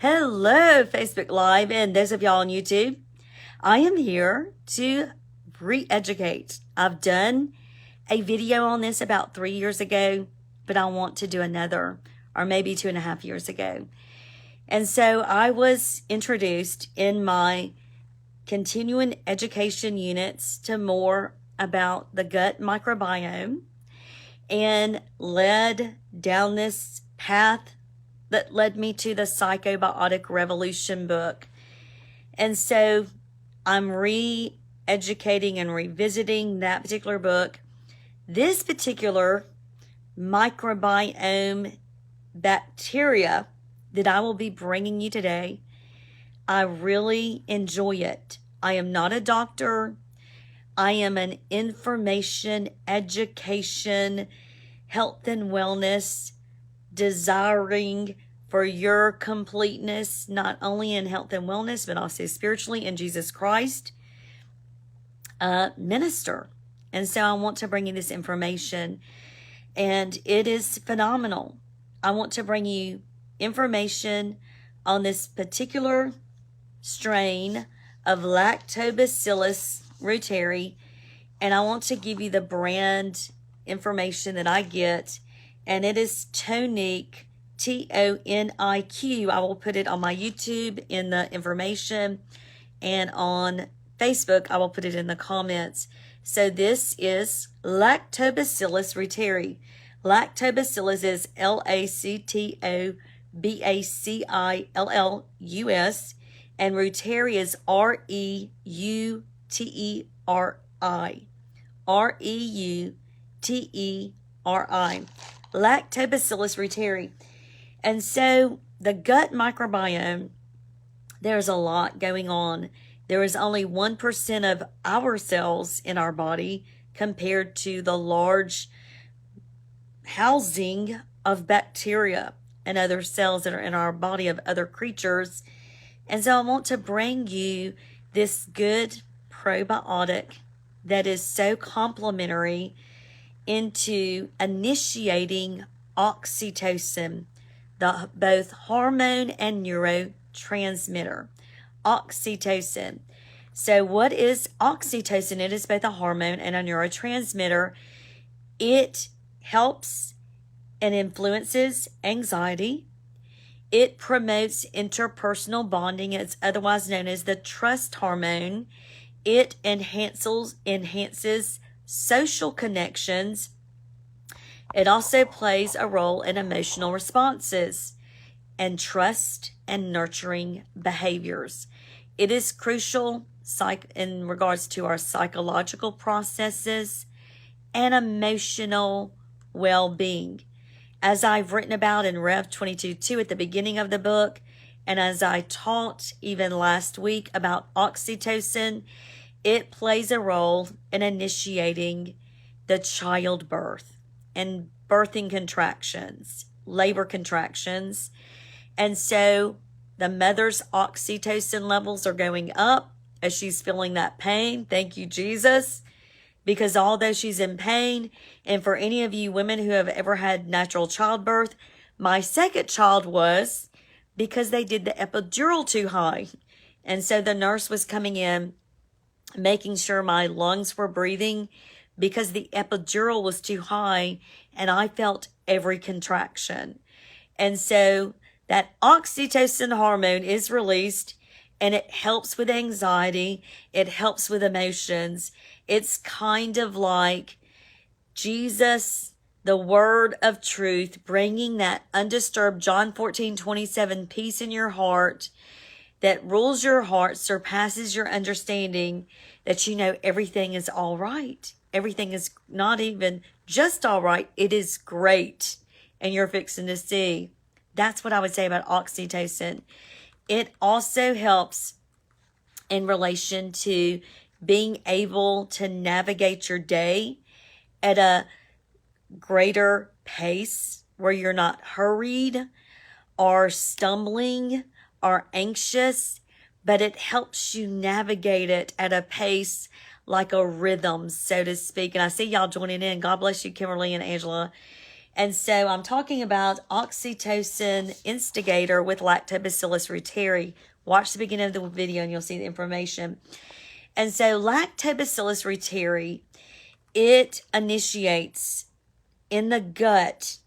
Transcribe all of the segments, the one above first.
Hello, Facebook Live, and those of y'all on YouTube. I am here to re-educate. I've done a video on this about 3 years ago, but I want to do another, or maybe 2.5 years ago. And so I was introduced in my continuing education units to more about the gut microbiome and led down this path that led me to the Psychobiotic Revolution book. And so I'm re-educating and revisiting that particular book. This particular microbiome bacteria that I will be bringing you today, I really enjoy it. I am not a doctor. I am an information, education, health and wellness, desiring for your completeness, not only in health and wellness, but also spiritually in Jesus Christ, minister. And so I want to bring you this information, and it is phenomenal. I want to bring you information on this particular strain of Lactobacillus reuteri, and I want to give you the brand information that I get, and it is Toniq, Toniq. I will put it on my YouTube in the information, and on Facebook I will put it in the comments. So this is Lactobacillus reuteri. Lactobacillus is Lactobacillus, and reuteri is Reuteri. Reuteri. Lactobacillus reuteri. And so the gut microbiome, there's a lot going on. There is only 1% of our cells in our body compared to the large housing of bacteria and other cells that are in our body of other creatures. And so I want to bring you this good probiotic that is so complementary into initiating oxytocin, the both hormone and neurotransmitter. Oxytocin. So what is oxytocin? It is both a hormone and a neurotransmitter. It helps and influences anxiety. It promotes interpersonal bonding. It's otherwise known as the trust hormone. It enhances social connections. It also plays a role in emotional responses and trust and nurturing behaviors. It is crucial in regards to our psychological processes and emotional well-being. As I've written about in Rev 22:2 at the beginning of the book, and as I taught even last week about oxytocin, it plays a role in initiating the childbirth and birthing contractions, labor contractions. And so the mother's oxytocin levels are going up as she's feeling that pain. Thank you, Jesus. Because although she's in pain, and for any of you women who have ever had natural childbirth, my second child was, because they did the epidural too high. And so the nurse was coming in, making sure my lungs were breathing because the epidural was too high, and I felt every contraction. And so that oxytocin hormone is released, and it helps with anxiety. It helps with emotions. It's kind of like Jesus, the word of truth, bringing that undisturbed John 14:27 peace in your heart that rules your heart, surpasses your understanding, that you know everything is all right. Everything is not even just all right. It is great. And you're fixing to see. That's what I would say about oxytocin. It also helps in relation to being able to navigate your day at a greater pace where you're not hurried or stumbling or anxious, but it helps you navigate it at a pace like a rhythm, so to speak. And I see y'all joining in. God bless you, Kimberly and Angela. And so I'm talking about oxytocin instigator with Lactobacillus reuteri. Watch the beginning of the video and you'll see the information. And so Lactobacillus reuteri, it initiates in the gut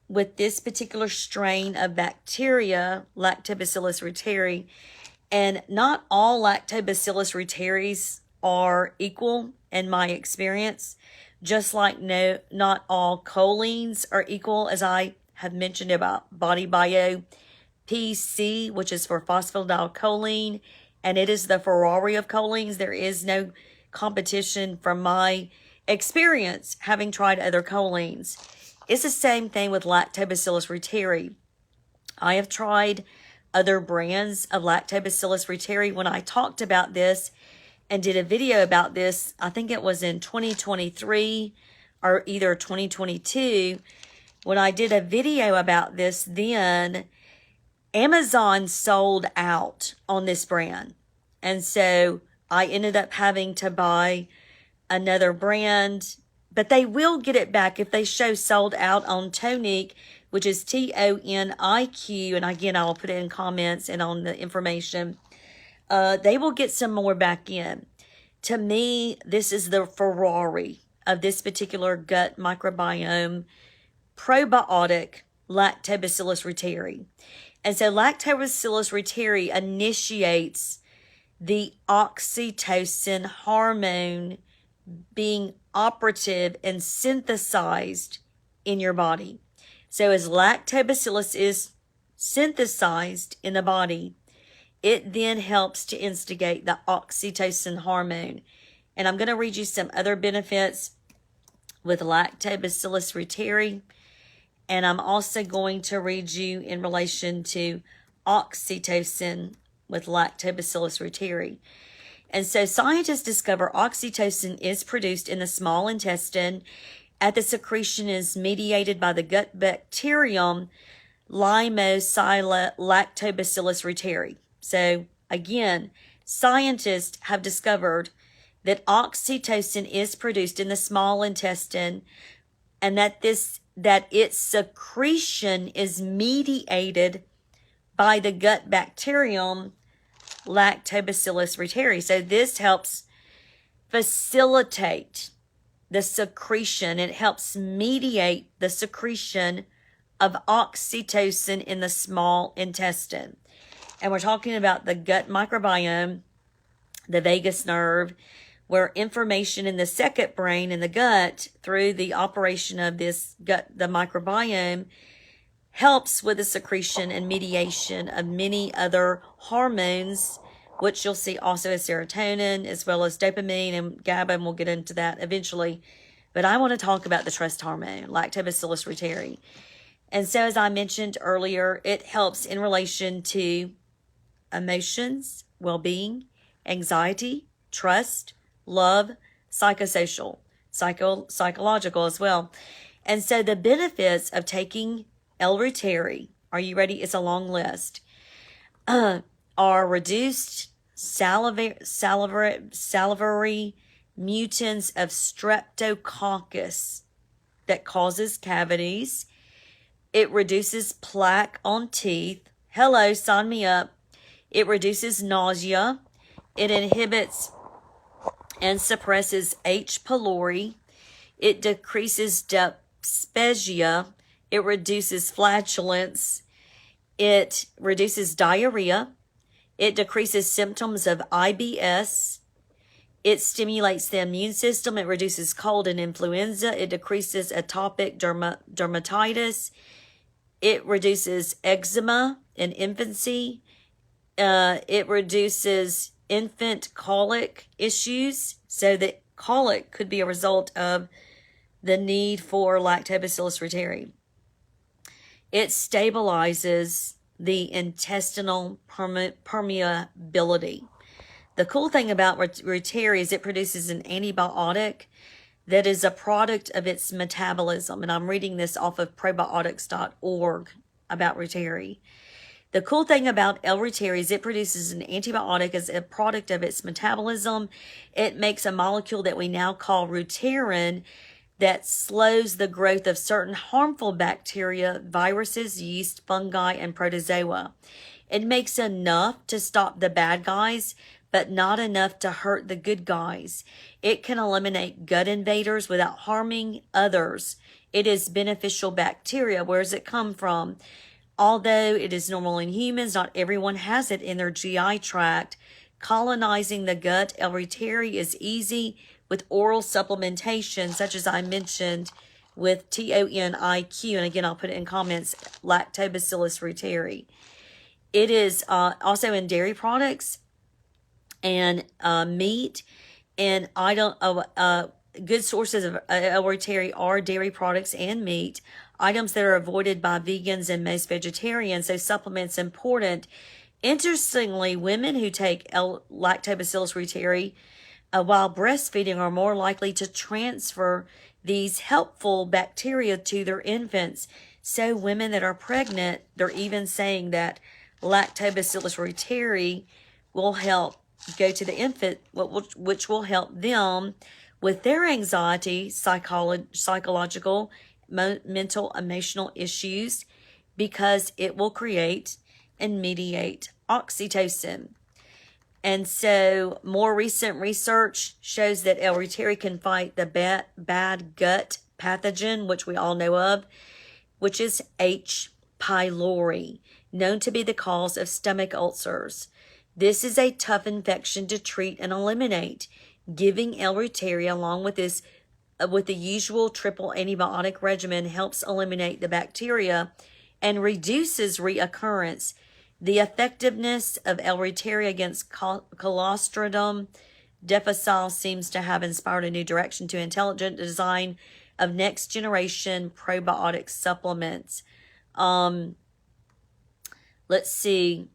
with this particular strain of bacteria, Lactobacillus reuteri. And not all Lactobacillus reuteris are equal in my experience. Just like not all choline are equal, as I have mentioned about Body Bio PC, which is for phosphatidylcholine, and it is the Ferrari of cholines. There is no competition from my experience having tried other cholines. It's the same thing with Lactobacillus reuteri. I have tried other brands of Lactobacillus reuteri. When I talked about this and did a video about this, I think it was in 2023 or either 2022, when I did a video about this, then Amazon sold out on this brand. And so I ended up having to buy another brand, but they will get it back if they show sold out on Tonic, which is TONIQ. And again, I will put it in comments and on the information. They will get some more back in. To me, this is the Ferrari of this particular gut microbiome probiotic, Lactobacillus reuteri. And so Lactobacillus reuteri initiates the oxytocin hormone being operative and synthesized in your body. So as lactobacillus is synthesized in the body, it then helps to instigate the oxytocin hormone. And I'm going to read you some other benefits with Lactobacillus reuteri. And I'm also going to read you in relation to oxytocin with Lactobacillus reuteri. And so scientists discover oxytocin is produced in the small intestine as the secretion is mediated by the gut bacterium Lactobacillus reuteri. So again, scientists have discovered that oxytocin is produced in the small intestine and that its secretion is mediated by the gut bacterium Lactobacillus reuteri. So this helps facilitate the secretion. It helps mediate the secretion of oxytocin in the small intestine. And we're talking about the gut microbiome, the vagus nerve, where information in the second brain in the gut through the operation of this gut, the microbiome, helps with the secretion and mediation of many other hormones, which you'll see also as serotonin, as well as dopamine and GABA, and we'll get into that eventually. But I want to talk about the trust hormone, Lactobacillus reuteri. And so, as I mentioned earlier, it helps in relation to emotions, well-being, anxiety, trust, love, psychosocial, psychological as well. And so the benefits of taking L-reuteri, are you ready? It's a long list, are reduced salivary mutants of streptococcus that causes cavities. It reduces plaque on teeth. Hello, sign me up. It reduces nausea. It inhibits and suppresses H. pylori. It decreases dyspepsia. It reduces flatulence. It reduces diarrhea. It decreases symptoms of IBS. It stimulates the immune system. It reduces cold and influenza. It decreases atopic dermatitis. It reduces eczema in infancy. It reduces infant colic issues. So that colic could be a result of the need for Lactobacillus reuteri. It stabilizes the intestinal permeability. The cool thing about reuteri is it produces an antibiotic that is a product of its metabolism. And I'm reading this off of probiotics.org about reuteri. The cool thing about L-reuteri is it produces an antibiotic as a product of its metabolism. It makes a molecule that we now call reuterin that slows the growth of certain harmful bacteria, viruses, yeast, fungi, and protozoa. It makes enough to stop the bad guys, but not enough to hurt the good guys. It can eliminate gut invaders without harming others. It is beneficial bacteria. Where does it come from? Although it is normal in humans, not everyone has it in their GI tract. Colonizing the gut, L. reuteri is easy with oral supplementation, such as I mentioned with TONIQ. And again, I'll put it in comments, LACTOBACILLUS REUTERI. It is also in dairy products and meat. And good sources of L. reuteri are dairy products and meat, items that are avoided by vegans and most vegetarians. So supplements important. Interestingly, women who take LACTOBACILLUS REUTERI while breastfeeding are more likely to transfer these helpful bacteria to their infants. So women that are pregnant, they're even saying that LACTOBACILLUS REUTERI will help go to the infant, which will help them with their anxiety, psychological, mental, emotional issues, because it will create and mediate oxytocin. And so more recent research shows that L. reuteri can fight the bad gut pathogen, which we all know of, which is H. pylori, known to be the cause of stomach ulcers. This is a tough infection to treat and eliminate. Giving L. reuteri along with the usual triple antibiotic regimen helps eliminate the bacteria and reduces reoccurrence. The effectiveness of L. reuteri against Clostridium difficile seems to have inspired a new direction to intelligent design of next generation probiotic supplements. Let's see.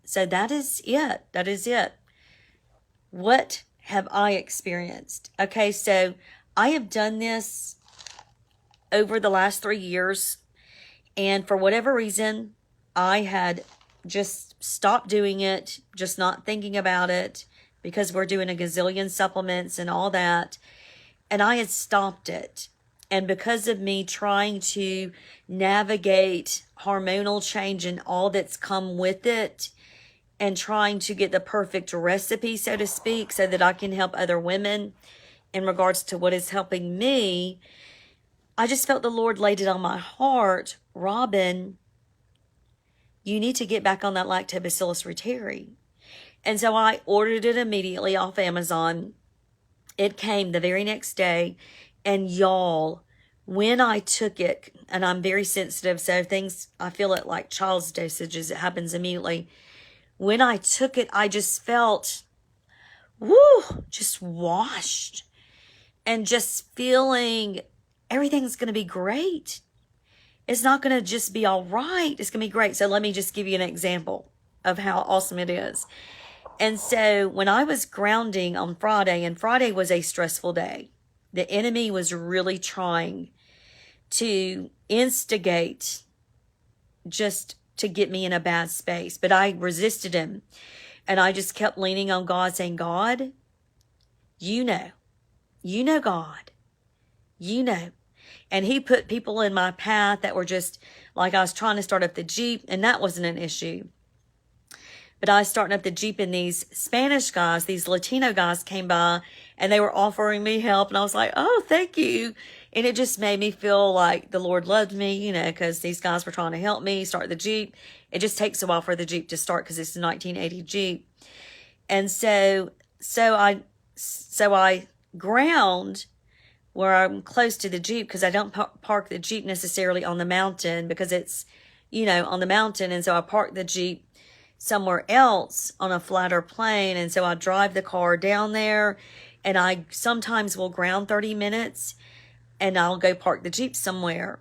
So that is it. That is it. What have I experienced? Okay, so I have done this over the last 3 years, and for whatever reason, I had just stopped doing it, just not thinking about it, because we're doing a gazillion supplements and all that, and I had stopped it. And because of me trying to navigate hormonal change and all that's come with it, and trying to get the perfect recipe, so to speak, so that I can help other women in regards to what is helping me, I just felt the Lord laid it on my heart. Robin, you need to get back on that LACTOBACILLUS REUTERI. And so I ordered it immediately off Amazon. It came the very next day. And y'all, when I took it, and I'm very sensitive, so things, I feel it like child's dosages. It happens immediately. When I took it, I just felt, just washed. And just feeling everything's going to be great. It's not going to just be all right. It's going to be great. So let me just give you an example of how awesome it is. And so when I was grounding on Friday, and Friday was a stressful day, the enemy was really trying to instigate just to get me in a bad space. But I resisted him. And I just kept leaning on God, saying, God, you know God, you know. And he put people in my path that were just like, I was trying to start up the Jeep, and that wasn't an issue. But I was starting up the Jeep, and these Spanish guys, these Latino guys came by, and they were offering me help. And I was like, oh, thank you. And it just made me feel like the Lord loved me, because these guys were trying to help me start the Jeep. It just takes a while for the Jeep to start because it's a 1980 Jeep. And so I ground where I'm close to the Jeep, because I don't park the Jeep necessarily on the mountain, because it's, on the mountain. And so I park the Jeep somewhere else on a flatter plane. And so I drive the car down there, and I sometimes will ground 30 minutes and I'll go park the Jeep somewhere.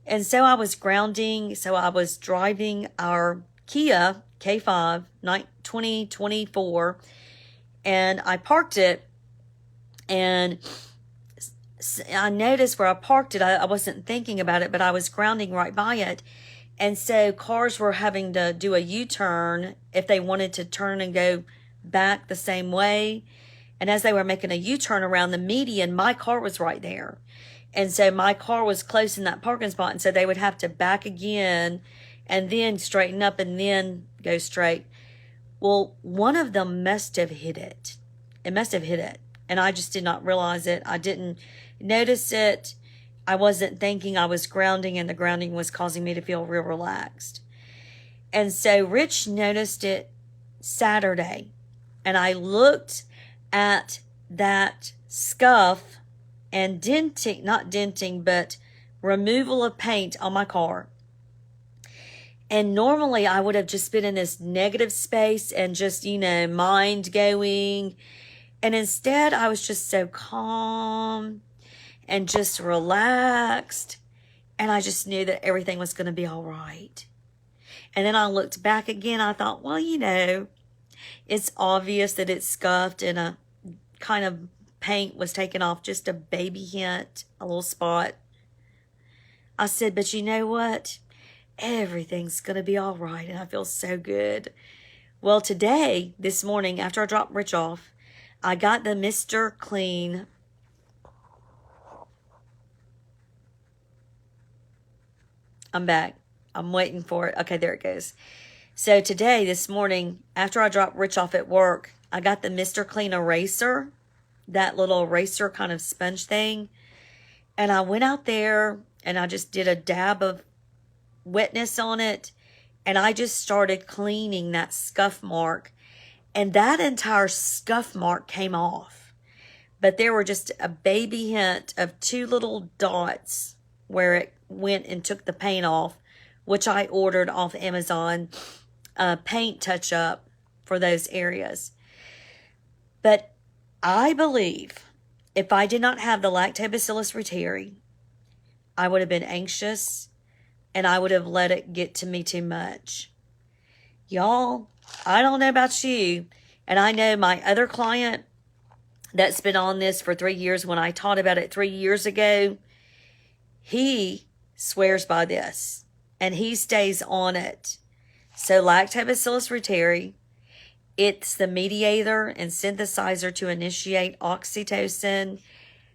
And so I was grounding. So I was driving our Kia K5 2024, and I parked it, and I noticed where I parked it, I wasn't thinking about it, but I was grounding right by it. And so cars were having to do a U-turn if they wanted to turn and go back the same way. And as they were making a U-turn around the median, my car was right there. And so my car was close in that parking spot. And so they would have to back again and then straighten up and then go straight. Well, one of them must have hit it. It must have hit it. And I just did not realize it. I didn't notice it. I wasn't thinking. I was grounding, and the grounding was causing me to feel real relaxed. And so Rich noticed it Saturday. And I looked at that scuff and denting, not denting, but removal of paint on my car. And normally I would have just been in this negative space and just, mind going. And instead I was just so calm and just relaxed. And I just knew that everything was going to be all right. And then I looked back again. I thought, well, it's obvious that it's scuffed and a kind of paint was taken off, just a baby hint, a little spot. I said, but you know what? Everything's going to be all right, and I feel so good. Well, today, this morning, after I dropped Rich off, I got the Mr. Clean I'm back. I'm waiting for it. Okay, there it goes. So today, this morning, after I dropped Rich off at work, I got the Mr. Clean eraser, that little eraser kind of sponge thing. And I went out there and I just did a dab of wetness on it. And I just started cleaning that scuff mark. And that entire scuff mark came off. But there were just a baby hint of 2 little dots where it went and took the paint off, which I ordered off Amazon, paint touch-up for those areas. But I believe if I did not have the Lactobacillus reuteri, I would have been anxious and I would have let it get to me too much. Y'all, I don't know about you, and I know my other client that's been on this for 3 years, when I taught about it 3 years ago, he swears by this and he stays on it. So Lactobacillus reuteri, it's the mediator and synthesizer to initiate oxytocin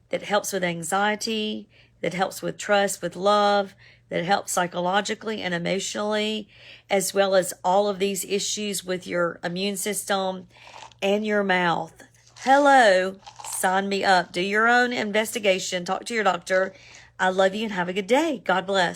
that helps with anxiety, that helps with trust, with love, that helps psychologically and emotionally, as well as all of these issues with your immune system and your mouth. Hello, sign me up. Do your own investigation. Talk to your doctor. I love you and have a good day. God bless.